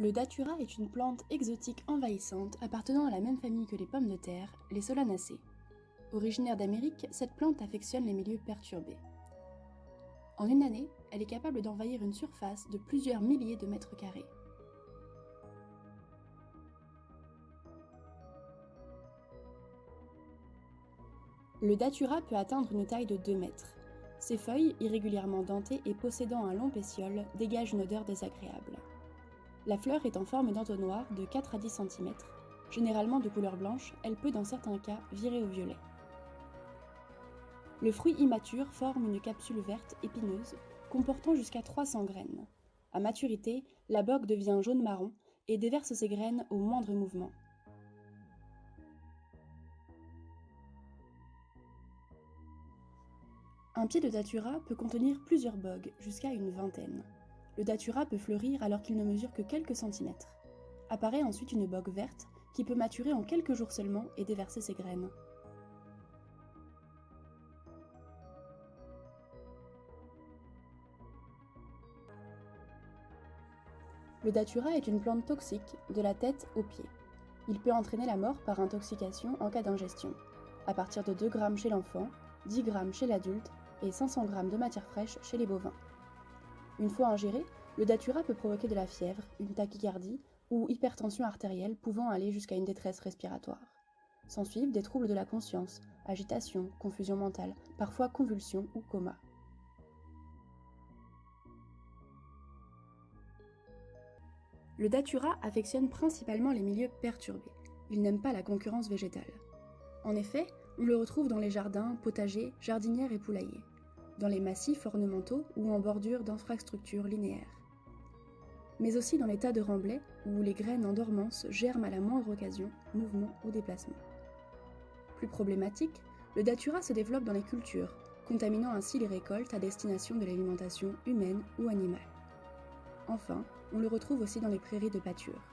Le datura est une plante exotique envahissante appartenant à la même famille que les pommes de terre, les solanacées. Originaire d'Amérique, cette plante affectionne les milieux perturbés. En une année, elle est capable d'envahir une surface de plusieurs milliers de mètres carrés. Le datura peut atteindre une taille de 2 mètres. Ses feuilles, irrégulièrement dentées et possédant un long pétiole, dégagent une odeur désagréable. La fleur est en forme d'entonnoir de 4 à 10 cm. Généralement de couleur blanche, elle peut dans certains cas virer au violet. Le fruit immature forme une capsule verte épineuse, comportant jusqu'à 300 graines. À maturité, la bogue devient jaune-marron et déverse ses graines au moindre mouvement. Un pied de datura peut contenir plusieurs bogues, jusqu'à une vingtaine. Le datura peut fleurir alors qu'il ne mesure que quelques centimètres. Apparaît ensuite une bogue verte qui peut maturer en quelques jours seulement et déverser ses graines. Le datura est une plante toxique de la tête aux pieds. Il peut entraîner la mort par intoxication en cas d'ingestion, à partir de 2 grammes chez l'enfant, 10 grammes chez l'adulte et 500 grammes de matière fraîche chez les bovins. Une fois ingéré, le datura peut provoquer de la fièvre, une tachycardie ou hypertension artérielle pouvant aller jusqu'à une détresse respiratoire. S'ensuivent des troubles de la conscience, agitation, confusion mentale, parfois convulsions ou coma. Le datura affectionne principalement les milieux perturbés. Il n'aime pas la concurrence végétale. En effet, on le retrouve dans les jardins, potagers, jardinières et poulaillers, dans les massifs ornementaux ou en bordure d'infrastructures linéaires. Mais aussi dans les tas de remblais où les graines en dormance germent à la moindre occasion, mouvement ou déplacement. Plus problématique, le datura se développe dans les cultures, contaminant ainsi les récoltes à destination de l'alimentation humaine ou animale. Enfin, on le retrouve aussi dans les prairies de pâture.